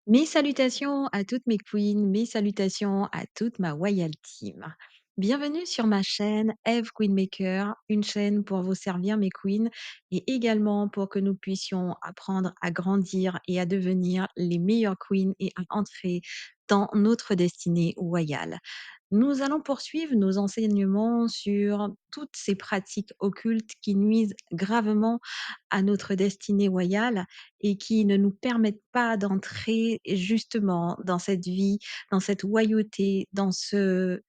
Mes salutations à toutes mes queens, mes salutations à toute ma Royal Team. Bienvenue sur ma chaîne Eve Queenmaker, une chaîne pour vous servir mes queens et également pour que nous puissions apprendre à grandir et à devenir les meilleures queens et à entrer dans notre destinée royale. Nous allons poursuivre nos enseignements sur toutes ces pratiques occultes qui nuisent gravement à notre destinée royale et qui ne nous permettent pas d'entrer justement dans cette vie, dans cette royauté, dans tout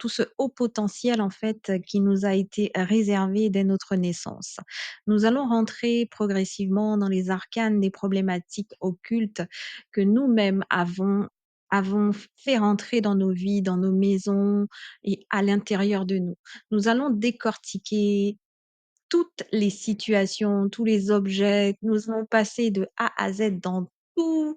ce haut potentiel en fait qui nous a été réservé dès notre naissance. Nous allons rentrer progressivement dans les arcanes des problématiques occultes que nous-mêmes avons fait rentrer dans nos vies, dans nos maisons et à l'intérieur de nous. Nous allons décortiquer toutes les situations, tous les objets. Nous allons passer de A à Z tous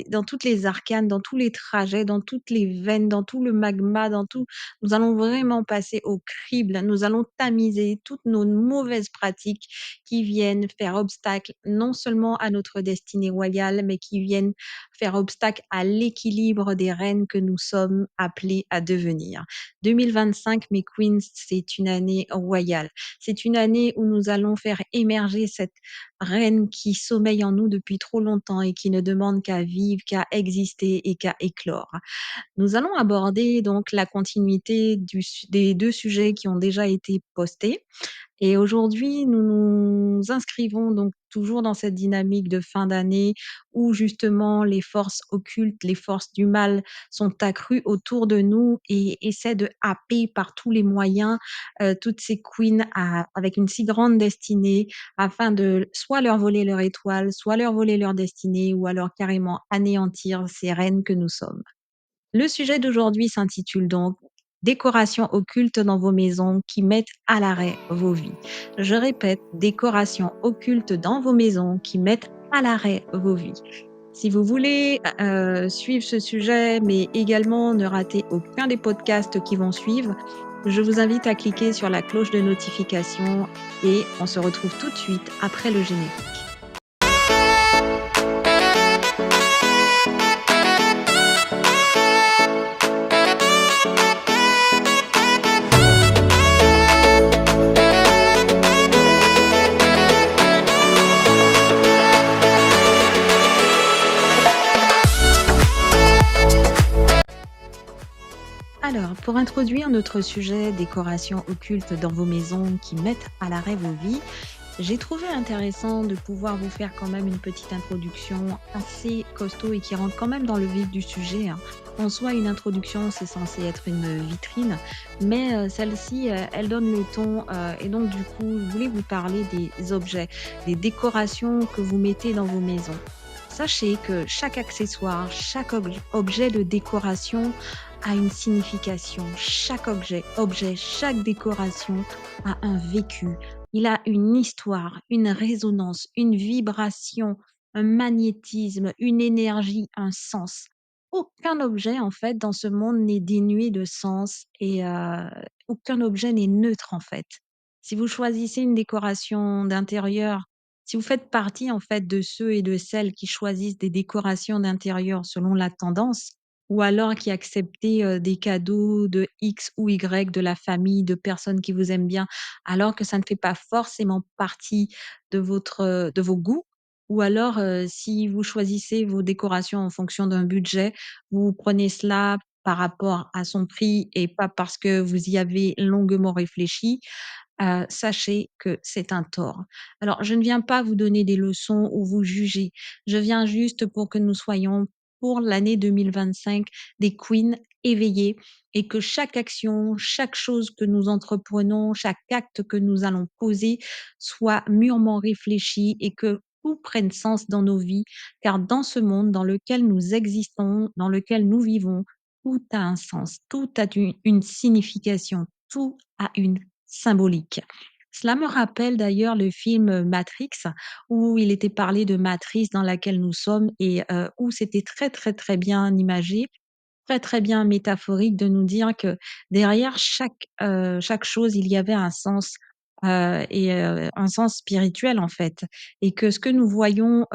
dans toutes les arcanes, dans tous les trajets, dans toutes les veines, dans tout le magma, dans tout. Nous allons vraiment passer au crible. Nous allons tamiser toutes nos mauvaises pratiques qui viennent faire obstacle non seulement à notre destinée royale, mais qui viennent faire obstacle à l'équilibre des reines que nous sommes appelés à devenir. 2025, mes queens, c'est une année royale. C'est une année où nous allons faire émerger cette reine qui sommeille en nous depuis trop longtemps et qui ne demande qu'à vivre, qu'à exister et qu'à éclore. Nous allons aborder donc la continuité des 2 sujets qui ont déjà été postés. Et aujourd'hui, nous nous inscrivons donc toujours dans cette dynamique de fin d'année où justement les forces occultes, les forces du mal sont accrues autour de nous et essaient de happer par tous les moyens, toutes ces queens avec une si grande destinée afin de soit leur voler leur étoile, soit leur voler leur destinée ou alors carrément anéantir ces reines que nous sommes. Le sujet d'aujourd'hui s'intitule donc Décorations occultes dans vos maisons qui mettent à l'arrêt vos vies. Je répète, décorations occultes dans vos maisons qui mettent à l'arrêt vos vies. Si vous voulez suivre ce sujet, mais également ne rater aucun des podcasts qui vont suivre, je vous invite à cliquer sur la cloche de notification et on se retrouve tout de suite après le générique. Alors, pour introduire notre sujet décoration occulte dans vos maisons qui mettent à l'arrêt vos vies, j'ai trouvé intéressant de pouvoir vous faire quand même une petite introduction assez costaud et qui rentre quand même dans le vif du sujet, hein. En soi, une introduction, c'est censé être une vitrine, mais celle-ci, elle donne le ton. Et donc, du coup, je voulais vous parler des objets, des décorations que vous mettez dans vos maisons. Sachez que chaque accessoire, chaque objet de décoration a une signification. Chaque décoration a un vécu. Il a une histoire, une résonance, une vibration, un magnétisme, une énergie, un sens. Aucun objet, en fait, dans ce monde n'est dénué de sens et aucun objet n'est neutre, en fait. Si vous choisissez une décoration d'intérieur, si vous faites partie, en fait, de ceux et de celles qui choisissent des décorations d'intérieur selon la tendance, ou alors qui acceptez, des cadeaux de X ou Y, de la famille, de personnes qui vous aiment bien, alors que ça ne fait pas forcément partie de vos goûts. Ou alors, si vous choisissez vos décorations en fonction d'un budget, vous prenez cela par rapport à son prix et pas parce que vous y avez longuement réfléchi, sachez que c'est un tort. Alors, je ne viens pas vous donner des leçons ou vous juger. Je viens juste pour que nous soyons, pour l'année 2025, des queens éveillées et que chaque action, chaque chose que nous entreprenons, chaque acte que nous allons poser soit mûrement réfléchi et que tout prenne sens dans nos vies, car dans ce monde dans lequel nous existons, dans lequel nous vivons, tout a un sens, tout a une signification, tout a une symbolique. Cela me rappelle d'ailleurs le film Matrix, où il était parlé de matrice dans laquelle nous sommes et où c'était très, très, très bien imagé, très, très bien métaphorique de nous dire que derrière chaque chose, il y avait un sens, et un sens spirituel en fait et que ce que nous voyons,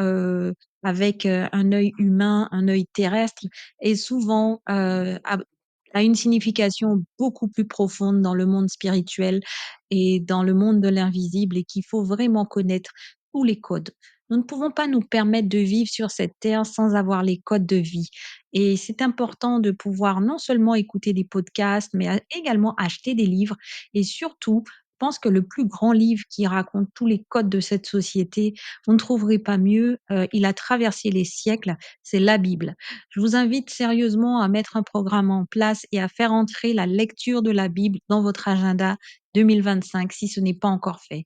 avec, un œil humain, un œil terrestre et souvent, a une signification beaucoup plus profonde dans le monde spirituel et dans le monde de l'invisible et qu'il faut vraiment connaître tous les codes. Nous ne pouvons pas nous permettre de vivre sur cette terre sans avoir les codes de vie et c'est important de pouvoir non seulement écouter des podcasts, mais également acheter des livres et surtout, je pense que le plus grand livre qui raconte tous les codes de cette société, vous ne trouverez pas mieux, il a traversé les siècles, c'est la Bible. Je vous invite sérieusement à mettre un programme en place et à faire entrer la lecture de la Bible dans votre agenda 2025 si ce n'est pas encore fait.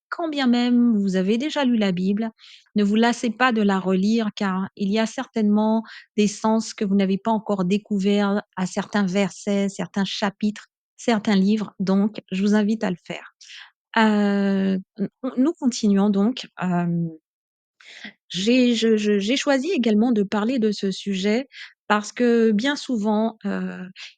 Quand bien même vous avez déjà lu la Bible, ne vous lassez pas de la relire car il y a certainement des sens que vous n'avez pas encore découverts à certains versets, certains chapitres, certains livres. Donc, je vous invite à le faire. Nous continuons donc. J'ai choisi également de parler de ce sujet parce que bien souvent,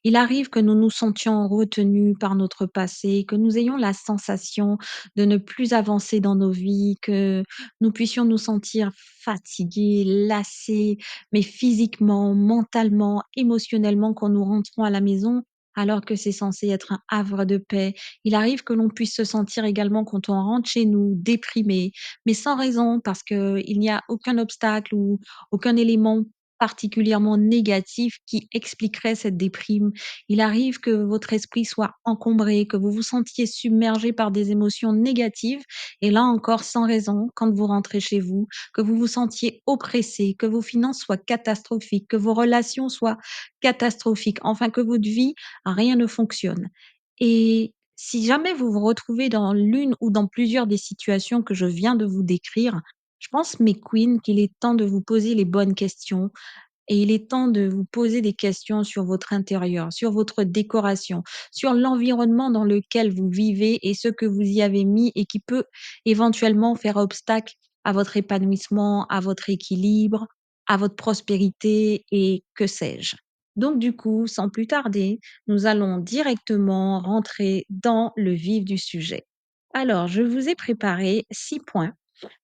il arrive que nous nous sentions retenus par notre passé, que nous ayons la sensation de ne plus avancer dans nos vies, que nous puissions nous sentir fatigués, lassés, mais physiquement, mentalement, émotionnellement quand nous rentrons à la maison, alors que c'est censé être un havre de paix. Il arrive que l'on puisse se sentir également quand on rentre chez nous déprimé, mais sans raison, parce qu'il n'y a aucun obstacle ou aucun élément particulièrement négatif qui expliquerait cette déprime. Il arrive que votre esprit soit encombré, que vous vous sentiez submergé par des émotions négatives, et là encore sans raison, quand vous rentrez chez vous, que vous vous sentiez oppressé, que vos finances soient catastrophiques, que vos relations soient catastrophiques, enfin que votre vie, rien ne fonctionne. Et si jamais vous vous retrouvez dans l'une ou dans plusieurs des situations que je viens de vous décrire, je pense, mes queens, qu'il est temps de vous poser les bonnes questions et il est temps de vous poser des questions sur votre intérieur, sur votre décoration, sur l'environnement dans lequel vous vivez et ce que vous y avez mis et qui peut éventuellement faire obstacle à votre épanouissement, à votre équilibre, à votre prospérité et que sais-je. Donc du coup, sans plus tarder, nous allons directement rentrer dans le vif du sujet. Alors, je vous ai préparé 6 points,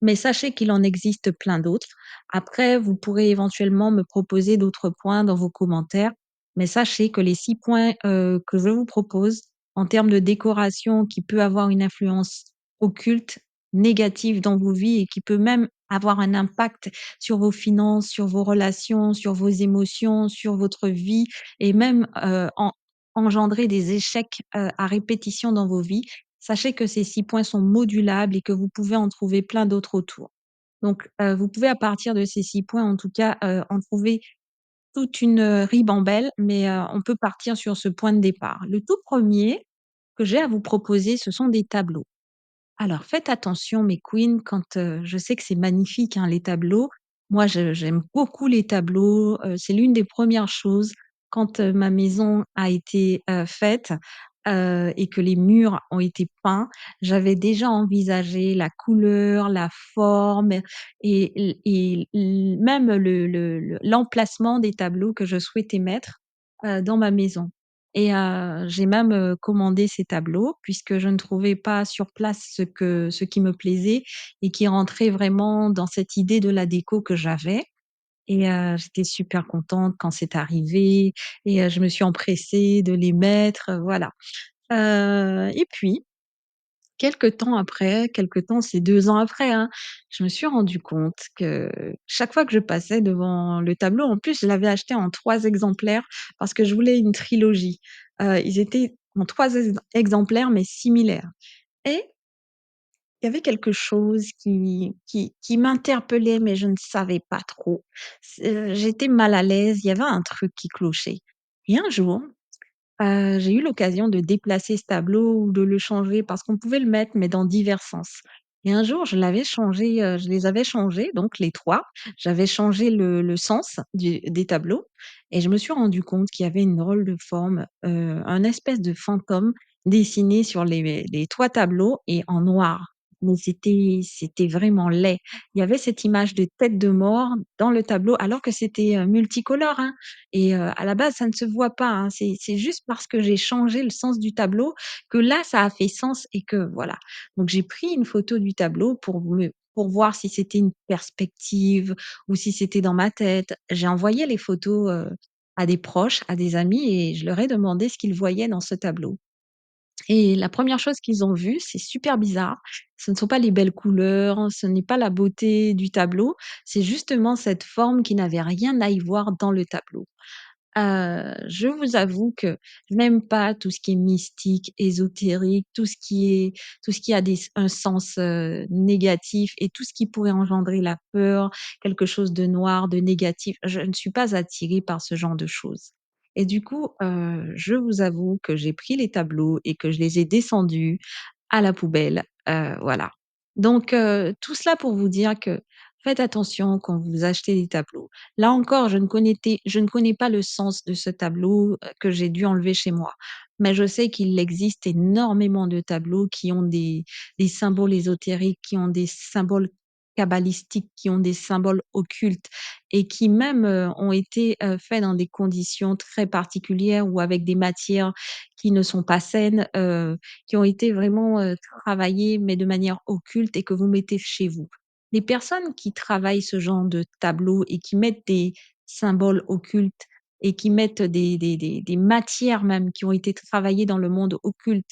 mais sachez qu'il en existe plein d'autres. Après, vous pourrez éventuellement me proposer d'autres points dans vos commentaires, mais sachez que les 6 points, que je vous propose en termes de décoration qui peut avoir une influence occulte, négative dans vos vies et qui peut même avoir un impact sur vos finances, sur vos relations, sur vos émotions, sur votre vie et même, engendrer des échecs, à répétition dans vos vies. Sachez que ces 6 points sont modulables et que vous pouvez en trouver plein d'autres autour. Donc, vous pouvez à partir de ces 6 points, en tout cas, en trouver toute une, ribambelle, mais, on peut partir sur ce point de départ. Le tout premier que j'ai à vous proposer, ce sont des tableaux. Alors faites attention mes queens quand, je sais que c'est magnifique, hein, les tableaux. Moi j'aime beaucoup les tableaux, c'est l'une des premières choses quand, ma maison a été, faite, et que les murs ont été peints. J'avais déjà envisagé la couleur, la forme et même l'emplacement des tableaux que je souhaitais mettre, dans ma maison. Et j'ai même, commandé ces tableaux puisque je ne trouvais pas sur place ce qui me plaisait et qui rentrait vraiment dans cette idée de la déco que j'avais et j'étais super contente quand c'est arrivé et je me suis empressée de les mettre, voilà. Et puis quelque temps après, quelque temps, c'est 2 ans après, hein, je me suis rendu compte que chaque fois que je passais devant le tableau en plus, je l'avais acheté en 3 exemplaires parce que je voulais une trilogie. Ils étaient en 3 exemplaires mais similaires et il y avait quelque chose qui m'interpellait mais je ne savais pas trop. J'étais mal à l'aise, il y avait un truc qui clochait et un jour, j'ai eu l'occasion de déplacer ce tableau ou de le changer parce qu'on pouvait le mettre, mais dans divers sens. Et un jour, je l'avais changé, je les avais changés, donc les 3. J'avais changé le sens des tableaux et je me suis rendu compte qu'il y avait une drôle de forme, un espèce de fantôme dessiné sur les 3 tableaux et en noir. Mais c'était vraiment laid. Il y avait cette image de tête de mort dans le tableau alors que c'était, multicolore, hein. Et à la base, ça ne se voit pas, hein. C'est juste parce que j'ai changé le sens du tableau que là, ça a fait sens et que voilà. Donc j'ai pris une photo du tableau pour voir si c'était une perspective ou si c'était dans ma tête. J'ai envoyé les photos, à des proches, à des amis et je leur ai demandé ce qu'ils voyaient dans ce tableau. Et la première chose qu'ils ont vue, c'est super bizarre, ce ne sont pas les belles couleurs, ce n'est pas la beauté du tableau, c'est justement cette forme qui n'avait rien à y voir dans le tableau. Je vous avoue que je n'aime pas tout ce qui est mystique, ésotérique, tout ce qui a un sens, négatif et tout ce qui pourrait engendrer la peur, quelque chose de noir, de négatif. Je ne suis pas attirée par ce genre de choses et du coup, je vous avoue que j'ai pris les tableaux et que je les ai descendus à la poubelle, voilà. Donc tout cela pour vous dire que faites attention quand vous achetez des tableaux. Là encore, je ne connais pas le sens de ce tableau, que j'ai dû enlever chez moi. Mais je sais qu'il existe énormément de tableaux qui ont des symboles ésotériques, qui ont des symboles kabbalistiques, qui ont des symboles occultes et qui même, ont été, faits dans des conditions très particulières ou avec des matières qui ne sont pas saines, qui ont été vraiment, travaillées mais de manière occulte et que vous mettez chez vous. Les personnes qui travaillent ce genre de tableau et qui mettent des symboles occultes et qui mettent des matières même qui ont été travaillées dans le monde occulte,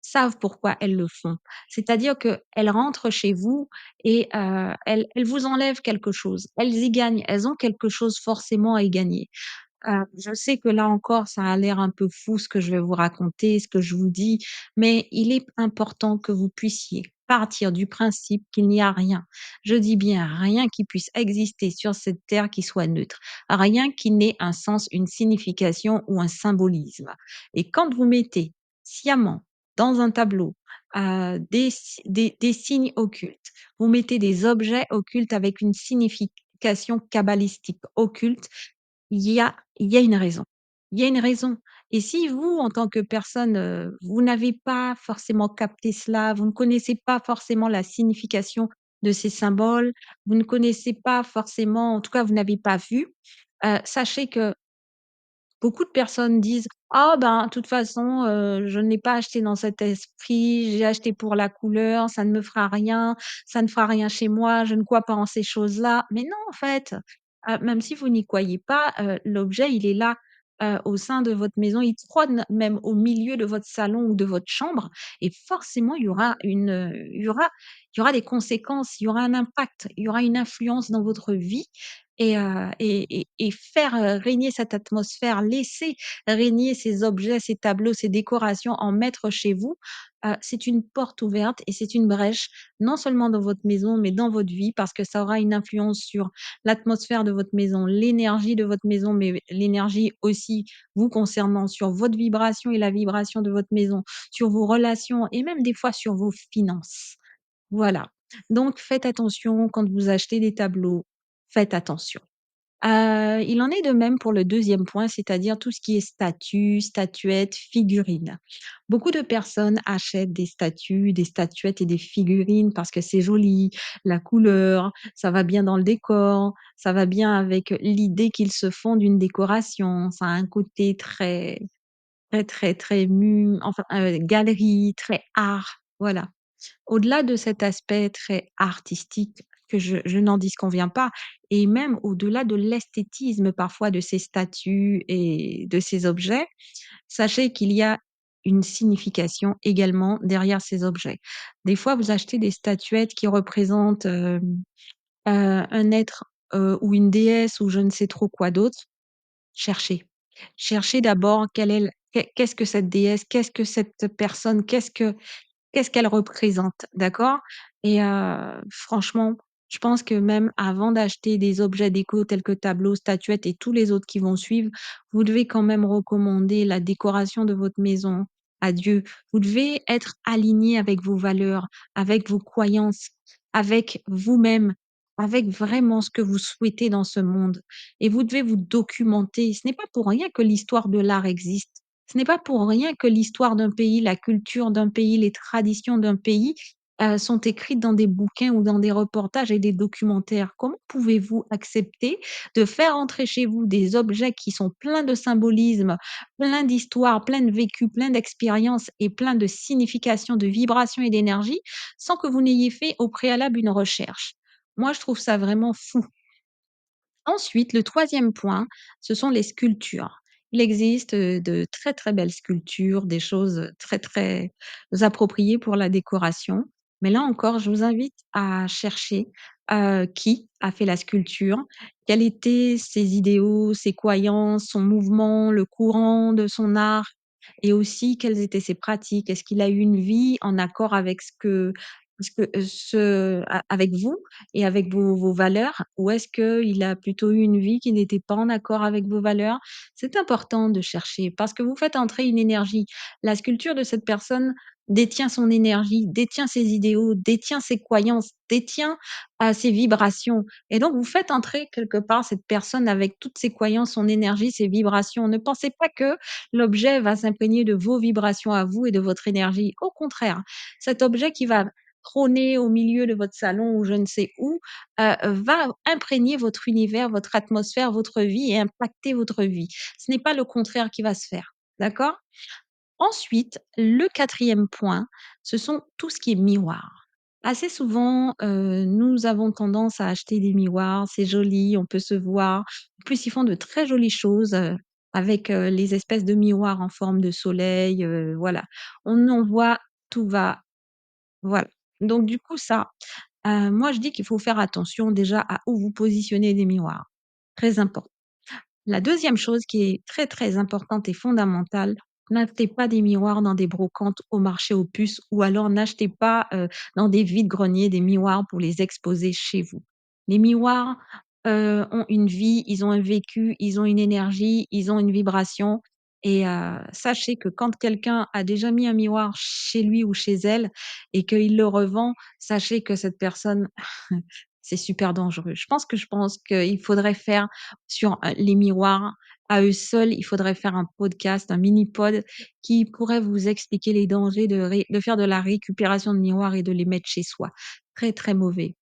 savent pourquoi elles le font. C'est-à-dire qu'elles rentrent chez vous et elles vous enlèvent quelque chose. Elles y gagnent, elles ont quelque chose forcément à y gagner. Je sais que là encore, ça a l'air un peu fou ce que je vais vous raconter, ce que je vous dis, mais il est important que vous puissiez partir du principe qu'il n'y a rien. Je dis bien rien qui puisse exister sur cette terre qui soit neutre, rien qui n'ait un sens, une signification ou un symbolisme. Et quand vous mettez sciemment dans un tableau des signes occultes, vous mettez des objets occultes avec une signification kabbalistique occulte, il y a une raison. Il y a une raison et si vous, en tant que personne, vous n'avez pas forcément capté cela, vous ne connaissez pas forcément la signification de ces symboles, vous ne connaissez pas forcément en tout cas, vous n'avez pas vu, sachez que beaucoup de personnes disent: «Ah ben, de toute façon, je n'ai pas acheté dans cet esprit, j'ai acheté pour la couleur, ça ne me fera rien, ça ne fera rien chez moi, je ne crois pas en ces choses-là». Mais non, en fait, même si vous n'y croyez pas, l'objet, il est là, au sein de votre maison, il trône même au milieu de votre salon ou de votre chambre et forcément, il y aura des conséquences, il y aura un impact, il y aura une influence dans votre vie et faire, régner cette atmosphère, laisser régner ces objets, ces tableaux, ces décorations, en mettre chez vous, c'est une porte ouverte et c'est une brèche, non seulement dans votre maison, mais dans votre vie parce que ça aura une influence sur l'atmosphère de votre maison, l'énergie de votre maison, mais l'énergie aussi vous concernant, sur votre vibration et la vibration de votre maison, sur vos relations et même des fois sur vos finances. Voilà. Donc faites attention quand vous achetez des tableaux, faites attention. Il en est de même pour le deuxième point, c'est-à-dire tout ce qui est statues, statuettes, figurines. Beaucoup de personnes achètent des statues, des statuettes et des figurines parce que c'est joli, la couleur, ça va bien dans le décor, ça va bien avec l'idée qu'ils se font d'une décoration. Ça a un côté très, très, très, très enfin, galerie, très art, voilà. Au-delà de cet aspect très artistique que je n'en disconviens pas et même au-delà de l'esthétisme parfois de ces statues et de ces objets, sachez qu'il y a une signification également derrière ces objets. Des fois, vous achetez des statuettes qui représentent, un être, ou une déesse ou je ne sais trop quoi d'autre. Cherchez. Cherchez d'abord quelle est l qu'est-ce que cette déesse? Qu'est-ce que cette personne? Qu'est-ce qu'elle représente, d'accord? Et franchement, je pense que même avant d'acheter des objets déco tels que tableaux, statuettes et tous les autres qui vont suivre, vous devez quand même recommander la décoration de votre maison à Dieu. Vous devez être aligné avec vos valeurs, avec vos croyances, avec vous-même, avec vraiment ce que vous souhaitez dans ce monde et vous devez vous documenter. Ce n'est pas pour rien que l'histoire de l'art existe. Ce n'est pas pour rien que l'histoire d'un pays, la culture d'un pays, les traditions d'un pays sont écrites dans des bouquins ou dans des reportages et des documentaires. Comment pouvez-vous accepter de faire entrer chez vous des objets qui sont pleins de symbolisme, pleins d'histoires, pleins de vécus, pleins d'expériences et pleins de significations, de vibrations et d'énergie, sans que vous n'ayez fait au préalable une recherche? Moi, je trouve ça vraiment fou. Ensuite, le troisième point, ce sont les sculptures. Il existe, de très, très belles sculptures, des choses, très, très appropriées pour la décoration. Mais là encore, je vous invite à chercher, qui a fait la sculpture, quels étaient ses idéaux, ses croyances, son mouvement, le courant de son art et aussi quelles étaient ses pratiques. Est-ce qu'il a eu une vie en accord avec avec vous? Et avec vos valeurs? Ou est-ce qu'il a plutôt eu une vie qui n'était pas en accord avec vos valeurs? C'est important de chercher parce que vous faites entrer une énergie. La sculpture de cette personne détient son énergie, détient ses idéaux, détient ses croyances, détient, ses vibrations et donc vous faites entrer quelque part cette personne avec toutes ses croyances, son énergie, ses vibrations. Ne pensez pas que l'objet va s'imprégner de vos vibrations à vous et de votre énergie. Au contraire, cet objet qui va trôner au milieu de votre salon ou je ne sais où, va imprégner votre univers, votre atmosphère, votre vie et impacter votre vie. Ce n'est pas le contraire qui va se faire, d'accord? Ensuite, le quatrième point, ce sont tout ce qui est miroir. Assez souvent, nous avons tendance à acheter des miroirs, c'est joli, on peut se voir. En plus, ils font de très jolies choses, avec, les espèces de miroirs en forme de soleil, voilà. On en voit, tout va voilà. Donc du coup ça, moi je dis qu'il faut faire attention déjà à où vous positionnez des miroirs. Très important. La deuxième chose qui est très, très importante et fondamentale, n'achetez pas des miroirs dans des brocantes au marché aux puces ou alors n'achetez pas, dans des vides-greniers des miroirs pour les exposer chez vous. Les miroirs, ont une vie, ils ont un vécu, ils ont une énergie, ils ont une vibration et sachez que quand quelqu'un a déjà mis un miroir chez lui ou chez elle et qu'il le revend, sachez que cette personne, c'est super dangereux. Je pense qu'il faudrait faire sur, les miroirs à eux seuls, il faudrait faire un podcast, un mini pod qui pourrait vous expliquer les dangers de faire de la récupération de miroirs et de les mettre chez soi. Très, très mauvais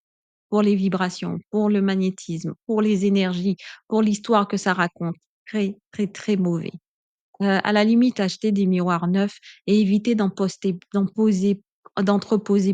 pour les vibrations, pour le magnétisme, pour les énergies, pour l'histoire que ça raconte. Très, très, très mauvais. À la limite, acheter des miroirs neufs et éviter d'entreposer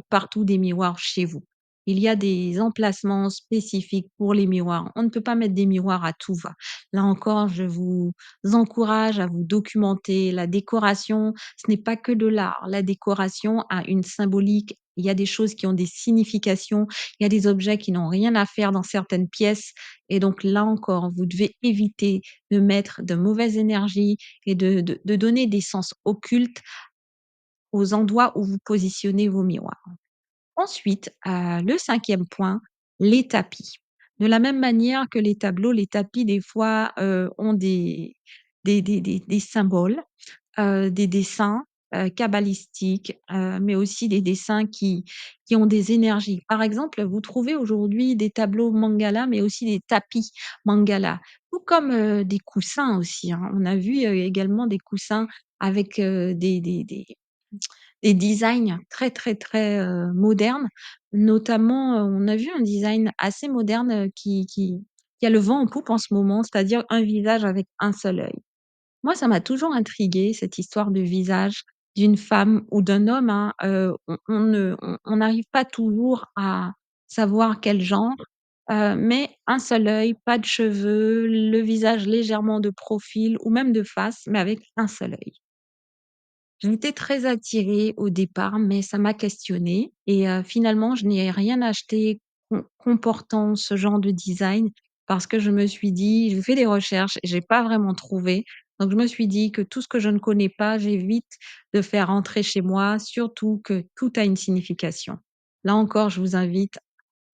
partout des miroirs chez vous. Il y a des emplacements spécifiques pour les miroirs. On ne peut pas mettre des miroirs à tout va. Là encore, je vous encourage à vous documenter. La décoration, ce n'est pas que de l'art. La décoration a une symbolique. Il y a des choses qui ont des significations. Il y a des objets qui n'ont rien à faire dans certaines pièces. Et donc là encore, vous devez éviter de mettre de mauvaises énergies et de donner des sens occultes aux endroits où vous positionnez vos miroirs. Ensuite, le cinquième point, les tapis. De la même manière que les tableaux, les tapis des fois, ont des symboles, des dessins, kabbalistiques, mais aussi des dessins qui ont des énergies. Par exemple, vous trouvez aujourd'hui des tableaux mandala, mais aussi des tapis mandala, tout comme, des coussins aussi, hein. On a vu, également des coussins avec, des designs très, très, très, modernes. Notamment, on a vu un design assez moderne, qui a le vent en poupe en ce moment, c'est-à-dire un visage avec un seul œil. Moi, ça m'a toujours intriguée cette histoire de visage d'une femme ou d'un homme, hein, on n'arrive pas toujours à savoir quel genre, mais un seul œil, pas de cheveux, le visage légèrement de profil ou même de face, mais avec un seul œil. J'étais très attirée au départ, mais ça m'a questionnée et finalement, je n'ai rien acheté comportant ce genre de design parce que je me suis dit j'ai fait des recherches et j'ai pas vraiment trouvé. Donc je me suis dit que tout ce que je ne connais pas, j'évite de faire entrer chez moi, surtout que tout a une signification. Là encore, je vous invite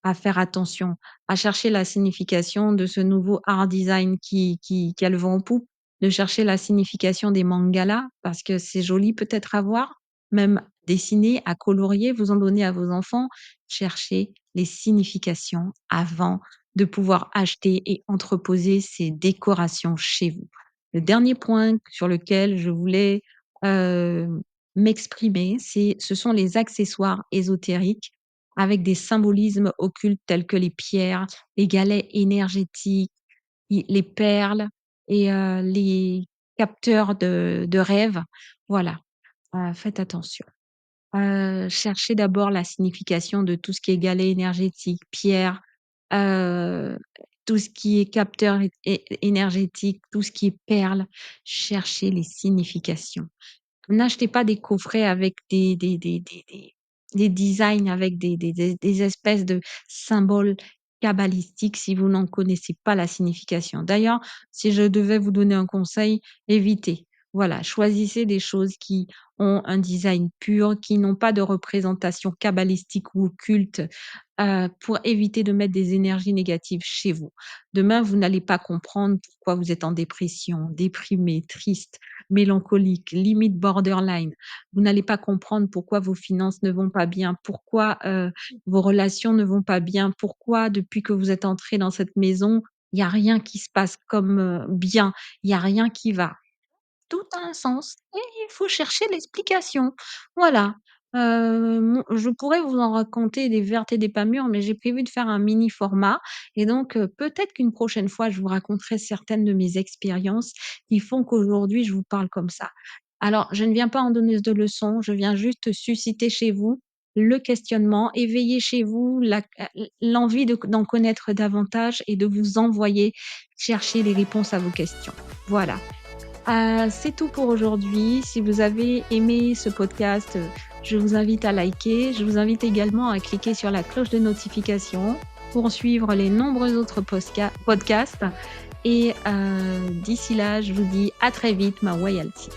à faire attention, à chercher la signification de ce nouveau art design qui a le vent en poupe, de chercher la signification des mangalas parce que c'est joli peut-être à voir, même dessiner, à colorier, vous en donnez à vos enfants. Cherchez les significations avant de pouvoir acheter et entreposer ces décorations chez vous. Le dernier point sur lequel je voulais, heu, m'exprimer. Ce sont les accessoires ésotériques avec des symbolismes occultes tels que les pierres, les galets énergétiques, les perles et les capteurs de rêves. Voilà, faites attention. Cherchez d'abord la signification de tout ce qui est galet énergétique, pierre, heu, tout ce qui est capteur énergétique, tout ce qui est perles. Cherchez les significations. N'achetez pas des coffrets avec des designs avec des espèces de symboles cabalistiques si vous n'en connaissez pas la signification. D'ailleurs, si je devais vous donner un conseil, évitez. Voilà, choisissez des choses qui ont un design pur, qui n'ont pas de représentation cabalistique ou occulte, pour éviter de mettre des énergies négatives chez vous. Demain, vous n'allez pas comprendre pourquoi vous êtes en dépression, déprimé, triste, mélancolique, limite borderline. Vous n'allez pas comprendre pourquoi vos finances ne vont pas bien, pourquoi, vos relations ne vont pas bien, pourquoi depuis que vous êtes entré dans cette maison, il y a rien qui se passe comme, bien, il y a rien qui va. Tout a un sens et il faut chercher l'explication. Voilà, mon je pourrais vous en raconter des vertes et des pas mûres, mais j'ai prévu de faire un mini format et donc peut-être qu'une prochaine fois, je vous raconterai certaines de mes expériences qui font qu'aujourd'hui, je vous parle comme ça. Alors, je ne viens pas en donneuse de leçons, je viens juste susciter chez vous le questionnement, éveiller chez vous l'envie d'en connaître davantage et de vous envoyer chercher les réponses à vos questions. Voilà. C'est tout pour aujourd'hui. Si vous avez aimé ce podcast, je vous invite à liker. Je vous invite également à cliquer sur la cloche de notification pour suivre les nombreux autres podcasts et d'ici là, je vous dis à très vite, ma royalty.